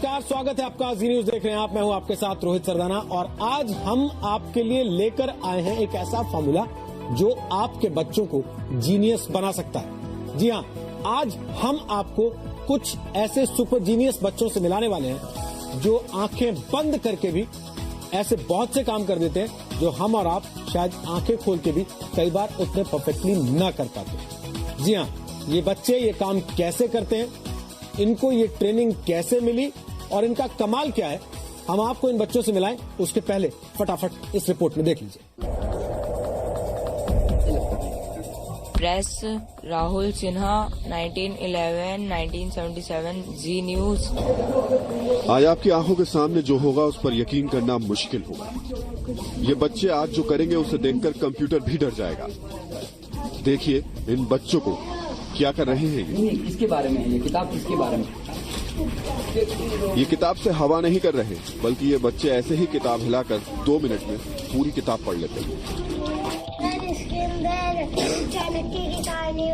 नमस्कार, स्वागत है आपका जी न्यूज देख रहे हैं आप। मैं हूं आपके साथ रोहित सरदाना और आज हम आपके लिए लेकर आए हैं एक ऐसा फॉर्मूला जो आपके बच्चों को जीनियस बना सकता है। जी हां, आज हम आपको कुछ ऐसे सुपर जीनियस बच्चों से मिलाने वाले हैं जो आंखें बंद करके भी ऐसे बहुत से काम कर देते हैं जो हम और आप शायद आंखें खोल के भी कई बार उतने परफेक्टली ना कर पाते। जी हां, ये बच्चे ये काम कैसे करते हैं, इनको ये ट्रेनिंग कैसे मिली और इनका कमाल क्या है, हम आपको इन बच्चों से मिलाएं। उसके पहले फटाफट इस रिपोर्ट में देख लीजिए। Press Rahul Sinha 1911-1977 Zee news. आज आपकी आंखों के सामने जो होगा उस पर यकीन करना मुश्किल होगा। ये बच्चे आज जो करेंगे उसे देखकर कंप्यूटर भी डर जाएगा। देखिए इन बच्चों को क्या कर रहे हैं। ये किसके बारे में है? ये किताब किसके बारे में? ये किताब से हवा नहीं कर रहे, बल्कि ये बच्चे ऐसे ही किताब हिलाकर 2 मिनट में पूरी किताब पढ़ लेते हैं। इसके अंदर चाणक्य की कहानी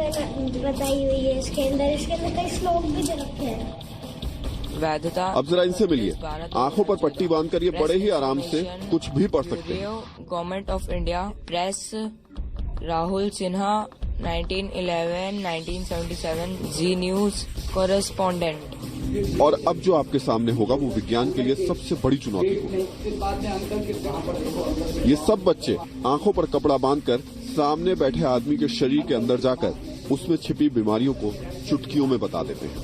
बताई हुई है। इसके अंदर कई श्लोक भी रखे हैं। वैधता। अब जरा इनसे मिलिए। आंखों पर पट्टी बांधकर ये बड़े ही आराम से कुछ भी पढ़ सकते हैं। Government of India. Press Rahul Sinha 1911-1977 Zee news correspondent. और अब जो आपके सामने होगा वो विज्ञान के लिए सबसे बड़ी चुनौती होगी। ये सब बच्चे आंखों पर कपड़ा बांधकर सामने बैठे आदमी के शरीर के अंदर जाकर उसमें छिपी बीमारियों को चुटकियों में बता देते हैं।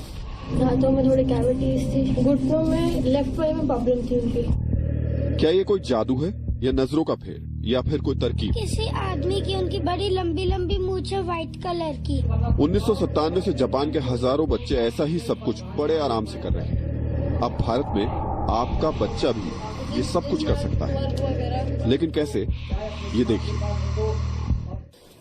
दांतों में थोड़ी कैविटीज थी, घुटनों में लेफ्ट में प्रॉब्लम थी उनकी। क्या ये कोई जादू है या नजरों का फेर या फिर कोई तरकीब? किसी आदमी की उनकी बड़ी लंबी लंबी मूंछ है व्हाइट कलर की। 1997 से जापान के हजारों बच्चे ऐसा ही सब कुछ बड़े आराम से कर रहे हैं। अब भारत में आपका बच्चा भी ये सब कुछ कर सकता है, लेकिन कैसे, ये देखिए।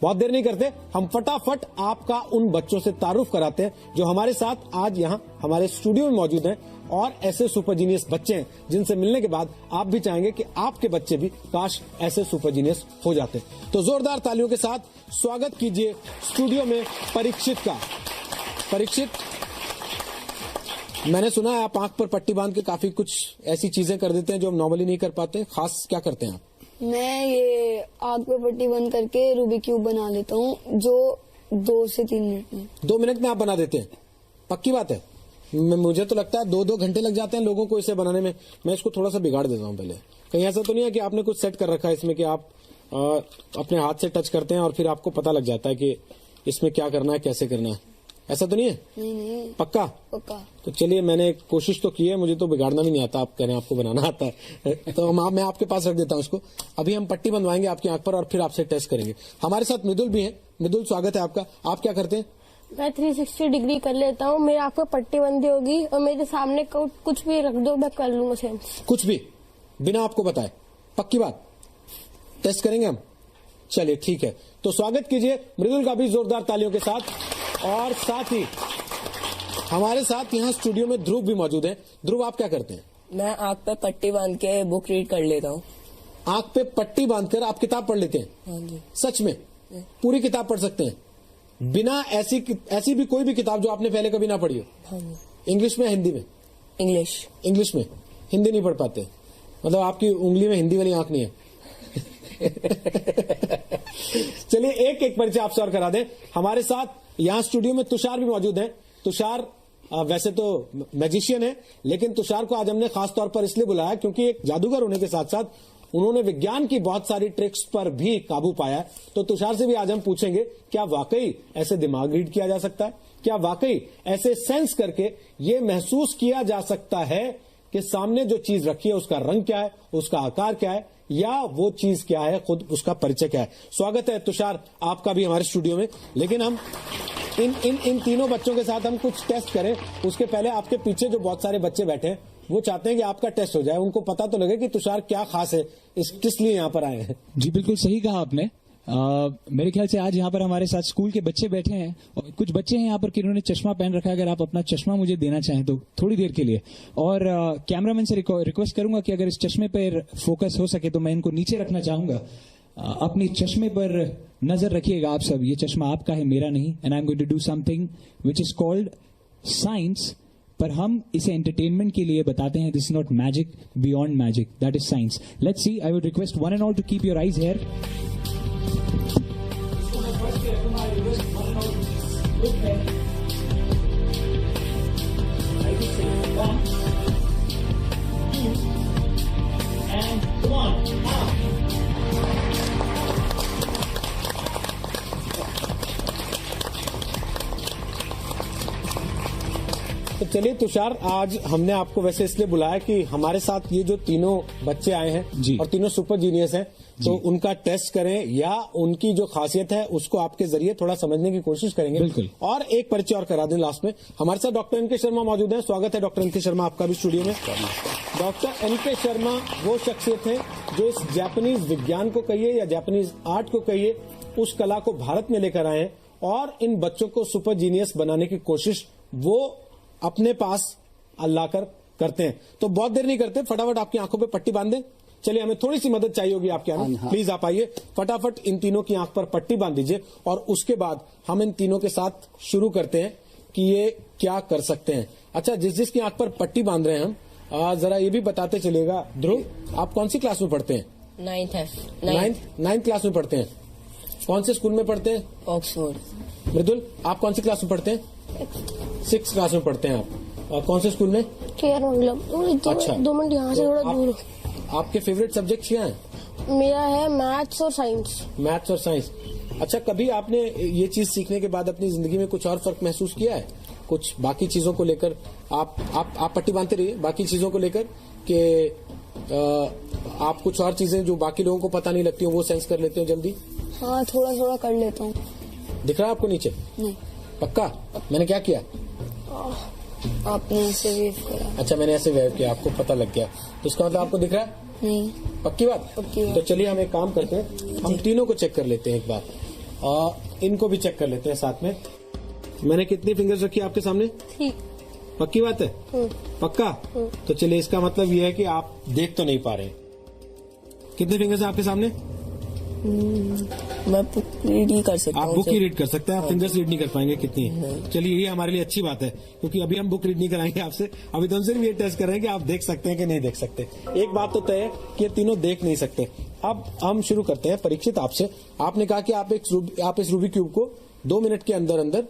बहुत देर नहीं करते, हम फटाफट आपका उन बच्चों से तारुफ कराते हैं जो हमारे साथ आज यहाँ हमारे स्टूडियो में मौजूद हैं और ऐसे सुपर जीनियस बच्चे हैं जिनसे मिलने के बाद आप भी चाहेंगे कि आपके बच्चे भी काश ऐसे सुपर जीनियस हो जाते। तो जोरदार तालियों के साथ स्वागत कीजिए स्टूडियो में परीक्षित का। परीक्षित, मैंने सुना है आप आंख पर पट्टी बांध के काफी कुछ ऐसी चीजें कर देते हैं जो हम नॉर्मली नहीं कर पाते। खास क्या करते हैं आप? मैं ये आंख पे पट्टी बंद करके रूबिक क्यूब बना लेता हूँ, जो 2 से 3 मिनट में। 2 मिनट में आप बना देते हैं? पक्की बात है? मुझे तो लगता है 2-2 घंटे लग जाते हैं लोगों को इसे बनाने में। मैं इसको थोड़ा सा बिगाड़ देता हूँ पहले। कहीं ऐसा तो नहीं है कि आपने कुछ सेट कर रखा है इसमें कि आप अपने हाथ से टच करते हैं और फिर आपको पता लग जाता है कि इसमें क्या करना है, कैसे करना है? ऐसा तो नहीं है? नहीं। पक्का? पक्का। तो चलिए, मैंने कोशिश तो की है, मुझे तो बिगाड़ना भी नहीं आता। आप कह रहे हैं आपको बनाना आता है तो मैं आपके पास रख देता हूँ इसको। अभी हम पट्टी बंधवाएंगे आपकी आंख पर और फिर आपसे टेस्ट करेंगे। हमारे साथ मृदुल भी है। मृदुल, स्वागत है आपका। आप क्या करते हैं? मैं 360 डिग्री कर लेता हूँ। मेरी आंख पर पट्टी बंधी होगी और मेरे सामने कुछ भी रख दो, मैं कर लूंगा सेम। कुछ भी बिना आपको बताए? पक्की बात? टेस्ट करेंगे हम। चलिए ठीक है, तो स्वागत कीजिए मृदुल का भी जोरदार तालियों के साथ। और साथ ही हमारे साथ यहाँ स्टूडियो में ध्रुव भी मौजूद है। ध्रुव, आप क्या करते हैं? मैं आंख पे पट्टी बांध के बुक रीड कर लेता हूँ। आंख पे पट्टी बांधकर आप किताब पढ़ लेते हैं? हाँ जी। सच में? पूरी किताब पढ़ सकते हैं बिना ऐसी भी कोई भी किताब जो आपने पहले कभी ना पढ़ी हो? हाँ जी। इंग्लिश में, हिंदी में? इंग्लिश में। हिंदी नहीं पढ़ पाते? मतलब आपकी उंगली में हिंदी वाली आंख नहीं है? चलिए एक एक परिचय आपसे और करा दें। हमारे साथ यहाँ स्टूडियो में तुषार भी मौजूद हैं। तुषार वैसे तो मैजिशियन है, लेकिन तुषार को आज हमने खास तौर पर इसलिए बुलाया क्योंकि एक जादूगर होने के साथ साथ उन्होंने विज्ञान की बहुत सारी ट्रिक्स पर भी काबू पाया है। तो तुषार से भी आज हम पूछेंगे, क्या वाकई ऐसे दिमाग रीड किया जा सकता है? क्या वाकई ऐसे सेंस करके ये महसूस किया जा सकता है कि सामने जो चीज रखी है उसका रंग क्या है, उसका आकार क्या है, या वो चीज क्या है, खुद उसका परिचय क्या है? स्वागत है तुषार आपका भी हमारे स्टूडियो में। लेकिन हम इन तीनों बच्चों के साथ हम कुछ टेस्ट करें उसके पहले आपके पीछे जो बहुत सारे बच्चे बैठे हैं वो चाहते हैं कि आपका टेस्ट हो जाए, उनको पता तो लगे कि तुषार क्या खास है, इसलिए यहाँ पर आए हैं। जी बिल्कुल सही कहा आपने। मेरे ख्याल से आज यहाँ पर हमारे साथ स्कूल के बच्चे बैठे हैं और कुछ बच्चे हैं यहाँ पर जिन्होंने चश्मा पहन रखा है। अगर आप अपना चश्मा मुझे देना चाहें तो थोड़ी देर के लिए, और कैमरामैन से रिक्वेस्ट करूंगा कि अगर इस चश्मे पर फोकस हो सके तो मैं इनको नीचे रखना चाहूंगा। अपनी चश्मे पर नजर रखिएगा आप सब। ये चश्मा आपका है, मेरा नहीं। And I am going to do something which is called science पर हम इसे एंटरटेनमेंट के लिए बताते हैं. This is not magic, beyond magic, that is science. Let's see. I would request one and all to keep your eyes here. तो चलिए तुषार, आज हमने आपको वैसे इसलिए बुलाया कि हमारे साथ ये जो तीनों बच्चे आए हैं जी। और तीनों सुपर जीनियस हैं, तो उनका टेस्ट करें या उनकी जो खासियत है उसको आपके जरिए थोड़ा समझने की कोशिश करेंगे. बिल्कुल. और एक परिचय और करा दें लास्ट में. हमारे साथ डॉक्टर एन के शर्मा मौजूद हैं. स्वागत है डॉक्टर एन के शर्मा आपका भी स्टूडियो में. डॉक्टर एन के शर्मा वो शख्सियत है जो इस जापानीज विज्ञान को कहिए या जापानीज आर्ट को कहिए, उस कला को भारत में लेकर आए हैं और इन बच्चों को सुपर जीनियस बनाने की कोशिश वो अपने पास लाकर करते हैं. तो बहुत देर नहीं करते, फटाफट आपकी आंखों पे पट्टी बांध दें. चलिए, हमें थोड़ी सी मदद चाहिए होगी आपके यहाँ. हाँ. प्लीज आप आइए, फटाफट इन तीनों की आंख पर पट्टी बांध दीजिए और उसके बाद हम इन तीनों के साथ शुरू करते हैं कि ये क्या कर सकते हैं. अच्छा, जिसकी आंख पर पट्टी बांध रहे हैं हम, जरा ये भी बताते चलिएगा. ध्रुव, आप कौन सी क्लास में पढ़ते हैं? 9th क्लास में पढ़ते हैं. कौन से स्कूल में पढ़ते हैं? ऑक्सफोर्ड. मृदुल, आप कौन सी क्लास में पढ़ते हैं? 6th क्लास में पढ़ते हैं आप. और कौन से स्कूल में? केयर मंगलम. अच्छा. 2 मिनट यहाँ से तो थोड़ा दूर. आपके फेवरेट सब्जेक्ट क्या हैं? मेरा है मैथ्स और साइंस. मैथ्स और साइंस. अच्छा, कभी आपने ये चीज सीखने के बाद अपनी जिंदगी में कुछ और फर्क महसूस किया है? कुछ बाकी चीजों को लेकर आप पट्टी बांधते रहिए, बाकी चीजों को लेकर कि आप कुछ और चीजें जो बाकी लोगों को पता नहीं लगती हो वो सेंस कर लेते हो जल्दी? हाँ, थोड़ा थोड़ा कर लेता हूँ. दिख रहा है आपको नीचे? नहीं. पक्का? मैंने क्या किया? आपने ऐसे वेव करा. अच्छा, मैंने ऐसे वेव किया, आपको पता लग गया, तो इसका मतलब आपको दिख रहा है? नहीं. पक्की बात? पक्की बात. तो चलिए हम एक काम करते हैं, हम तीनों को चेक कर लेते हैं एक बार, और इनको भी चेक कर लेते हैं साथ में. मैंने कितनी फिंगर्स रखी है आपके सामने? ठीक. पक्की बात है? पक्का? तो चलिए, इसका मतलब ये है कि आप देख तो नहीं पा रहे. कितने फिंगर्स हैं आपके सामने? मैं बुक रीड ही कर सकता हूँ. आप बुक ही रीड कर सकते हैं, आप फिंगर्स रीड नहीं कर पाएंगे कितनी है. चलिए, ये हमारे लिए अच्छी बात है, क्योंकि अभी हम बुक रीड नहीं कराएंगे आपसे. अभी तो हम सिर्फ ये टेस्ट कर रहे हैं कि आप देख सकते हैं कि नहीं देख सकते. एक बात तो तय है कि ये तीनों देख नहीं सकते. अब हम शुरू करते हैं. परीक्षित, आपसे, आपने कहा कि आप इस रूबिक क्यूब को 2 मिनट के अंदर अंदर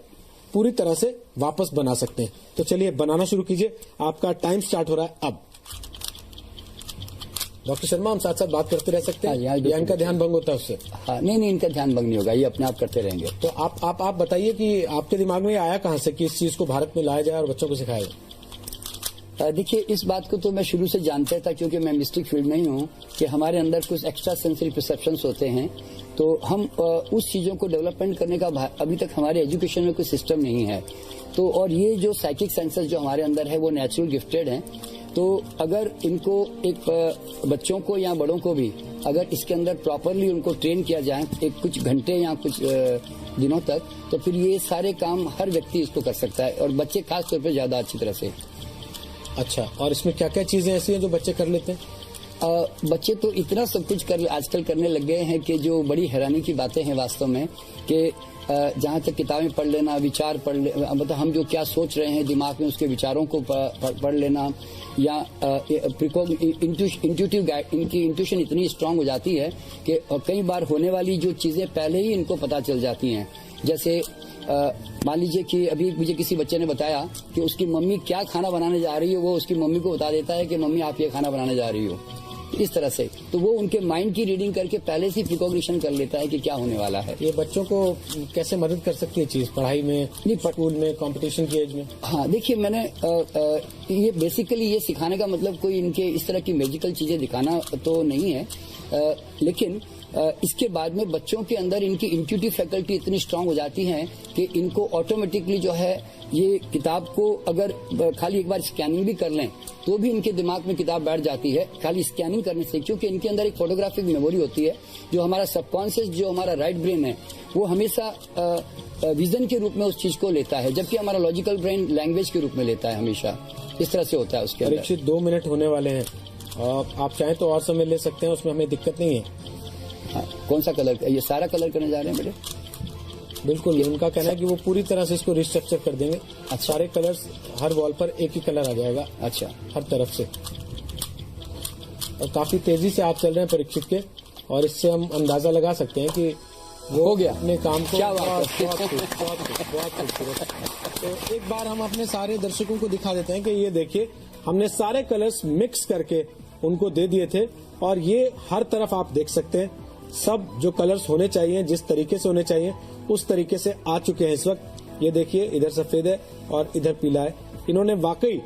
पूरी तरह से वापस बना सकते हैं. तो चलिए, बनाना शुरू कीजिए. आपका टाइम स्टार्ट हो रहा है अब. डॉक्टर शर्मा, हम साथ साथ बात करते रह सकते हैं या इनका ध्यान भंग होता है उससे? हाँ, नहीं, इनका ध्यान भंग नहीं होगा, ये अपने आप करते रहेंगे. तो आप बताइए कि आपके दिमाग में ये आया कहाँ से कि इस चीज को भारत में लाया जाए और बच्चों को सिखाया जाए? देखिए, इस बात को तो मैं शुरू से जानता था, क्योंकि मैं मिस्टिक फील्ड में ही हूँ, कि हमारे अंदर कुछ एक्स्ट्रा सेंसरी परसेप्शंस होते हैं. तो हम उस चीजों को डेवलपमेंट करने का अभी तक हमारे एजुकेशन में कोई सिस्टम नहीं है. तो और ये जो साइकिक सेंसर्स जो हमारे अंदर है वो नेचुरल गिफ्टेड हैं. तो अगर इनको एक बच्चों को या बड़ों को भी अगर इसके अंदर प्रॉपरली उनको ट्रेन किया जाए एक कुछ घंटे या कुछ दिनों तक, तो फिर ये सारे काम हर व्यक्ति इसको कर सकता है, और बच्चे खास तौर पे ज्यादा अच्छी तरह से. अच्छा, और इसमें क्या क्या चीजें ऐसी हैं जो बच्चे कर लेते हैं? बच्चे तो इतना सब कुछ आजकल करने लग गए हैं कि जो बड़ी हैरानी की बातें हैं वास्तव में, कि जहाँ तक किताबें पढ़ लेना, विचार पढ़ मतलब हम जो क्या सोच रहे हैं दिमाग में उसके विचारों को पढ़ लेना, या इंट्यूटिव इनकी इंट्यूशन इतनी स्ट्रांग हो जाती है कि कई बार होने वाली जो चीजें पहले ही इनको पता चल जाती हैं. जैसे मान लीजिए कि अभी मुझे किसी बच्चे ने बताया कि उसकी मम्मी क्या खाना बनाने जा रही है, वो उसकी मम्मी को बता देता है कि मम्मी आप ये खाना बनाने जा रही हो, इस तरह से. तो वो उनके माइंड की रीडिंग करके पहले से प्रिकॉग्निशन कर लेता है कि क्या होने वाला है. ये बच्चों को कैसे मदद कर सकती है चीज पढ़ाई में, स्कूल में, कंपटीशन की एज में? हाँ, देखिए, मैंने ये बेसिकली ये सिखाने का मतलब कोई इनके इस तरह की मैजिकल चीजें दिखाना तो नहीं है, लेकिन इसके बाद में बच्चों के अंदर इनकी इंट्यूटिव फैकल्टी इतनी स्ट्रांग हो जाती है कि इनको ऑटोमेटिकली जो है ये किताब को अगर खाली एक बार स्कैनिंग भी कर लें तो भी इनके दिमाग में किताब बैठ जाती है खाली स्कैनिंग करने से, क्योंकि इनके अंदर एक फोटोग्राफिक मेमोरी होती है. जो हमारा सबकॉन्शियस, जो हमारा राइट ब्रेन है, वो हमेशा विजन के रूप में उस चीज को लेता है, जबकि हमारा लॉजिकल ब्रेन लैंग्वेज के रूप में लेता है हमेशा. इस तरह से होता है उसके अंदर. परीक्षित, 2 मिनट होने वाले हैं, आप चाहें तो और समय ले सकते हैं, उसमें हमें दिक्कत नहीं है. हाँ, कौन सा कलर? ये सारा कलर करने जा रहे हैं बेटे? बिल्कुल, उनका कहना है कि वो पूरी तरह से इसको रिस्ट्रक्चर कर देंगे। सारे कलर्स हर वॉल पर एक ही कलर आ जाएगा। अच्छा, हर तरफ से। और काफी तेजी से आप चल रहे हैं परीक्षित के, और इससे हम अंदाजा लगा सकते हैं कि वो हो गया अपने काम को क्या बात है। बहुत खूबसूरत। तो एक बार हम अपने सारे दर्शकों को दिखा देते हैं कि ये देखिए, हमने सारे कलर्स मिक्स करके उनको दे दिए थे, और ये हर तरफ आप देख सकते हैं सब जो कलर्स होने चाहिए, जिस तरीके से होने चाहिए उस तरीके से आ चुके हैं इस वक्त। ये देखिए, इधर सफेद है और इधर पीला है। इन्होंने वाकई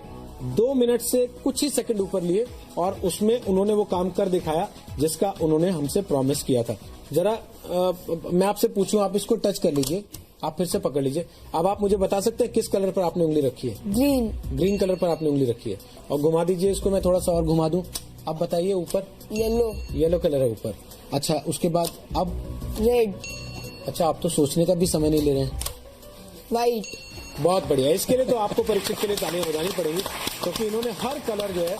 2 मिनट से कुछ ही सेकंड ऊपर लिए और उसमें उन्होंने वो काम कर दिखाया जिसका उन्होंने हमसे प्रॉमिस किया था। जरा मैं आपसे पूछूं, आप इसको टच कर लीजिए, आप फिर से पकड़ लीजिए। अब आप मुझे बता सकते हैं किस कलर पर आपने उंगली रखी है? ग्रीन। ग्रीन कलर पर आपने उंगली रखी है। और घुमा दीजिए इसको, मैं थोड़ा सा और घुमा दूं। अब बताइए, ऊपर येलो। येलो कलर है ऊपर। अच्छा, उसके बाद अब रेड। अच्छा, आप तो सोचने का भी समय नहीं ले रहे हैं। वाइट। बहुत बढ़िया। इसके लिए तो आपको परीक्षित के लिए तालियां बजानी पड़ेगी, क्योंकि इन्होंने हर कलर जो है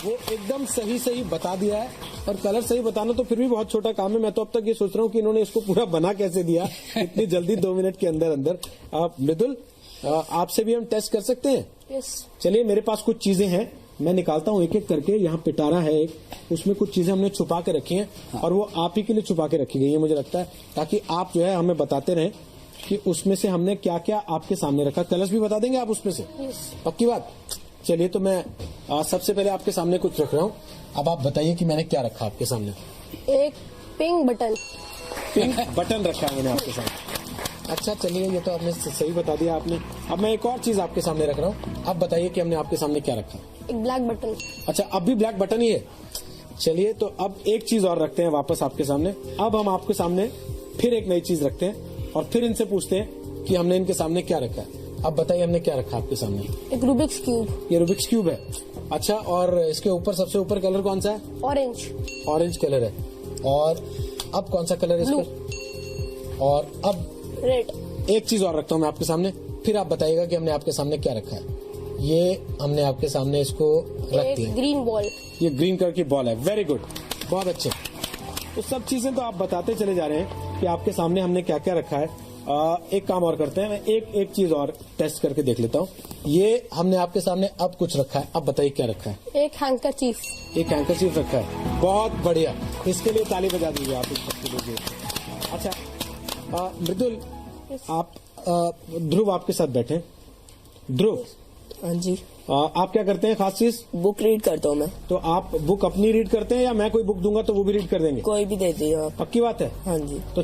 वो एकदम सही बता दिया है। और कलर सही बताना तो फिर भी बहुत छोटा काम है। मैं तो अब तक ये सोच रहा हूँ कि इन्होंने इसको पूरा बना कैसे दिया इतनी जल्दी, 2 मिनट के अंदर अंदर। मृदुल, आपसे भी हम टेस्ट कर सकते हैं? यस। चलिए, मेरे पास कुछ चीजें हैं, मैं निकालता हूँ एक एक करके। यहाँ पिटारा है एक, उसमें कुछ चीजें हमने छुपा के रखी हैं, और वो आप ही के लिए छुपा के रखी गई है मुझे लगता है, ताकि आप जो है हमें बताते रहें कि उसमें से हमने क्या क्या आपके सामने रखा। कलर्स भी बता देंगे आप उसमें से? पक्की बात। चलिए, तो मैं सबसे पहले आपके सामने कुछ रख रहा हूँ। अब आप बताइए कि मैंने क्या रखा आपके सामने। एक पिंक बटन। पिंक बटन रखा है मैंने आपके सामने। अच्छा, चलिए, ये तो आपने सही बता दिया आपने। अब मैं एक और चीज आपके सामने रख रहा हूँ, अब बताइए कि हमने आपके सामने क्या रखा। एक ब्लैक बटन। अच्छा, अब भी ब्लैक बटन ही है। चलिए, तो अब एक चीज और रखते हैं वापस आपके सामने। अब हम आपके सामने फिर एक नई चीज रखते हैं और फिर इनसे पूछते हैं कि हमने इनके सामने क्या रखा है। अब बताइए, हमने क्या रखा आपके सामने? एक रूबिक्स क्यूब। ये रूबिक्स क्यूब है। अच्छा, और इसके ऊपर सबसे ऊपर कलर कौन सा है? ऑरेंज। ऑरेंज कलर है। और अब कौन सा कलर है इस पर? और अब रेड। एक चीज और रखता हूँ मैं आपके सामने, फिर आप बताइएगा कि हमने आपके सामने क्या रखा है। ये हमने आपके सामने इसको रख दिया। Green ball. ये ग्रीन कलर की बॉल है। वेरी गुड, बहुत अच्छे। तो सब चीजें तो आप बताते चले जा रहे हैं कि आपके सामने हमने क्या क्या रखा है। एक काम और करते हैं, मैं एक चीज और टेस्ट करके देख लेता हूँ। ये हमने आपके सामने अब कुछ रखा है, अब बताइए क्या रखा है। एक हैंकरचीफ। एक हैंकरचीफ रखा है। बहुत बढ़िया, इसके लिए ताली बजा दीजिए आप। अच्छा, मृदुल, आप ध्रुव आपके साथ बैठे। ध्रुव, हाँ जी, आप क्या करते हैं खास चीज? बुक रीड करता हूँ मैं। तो आप बुक अपनी रीड करते हैं या मैं कोई बुक दूंगा तो वो भी रीड कर देंगे? कोई भी दे दिए आप। पक्की बात है? हाँ जी। तो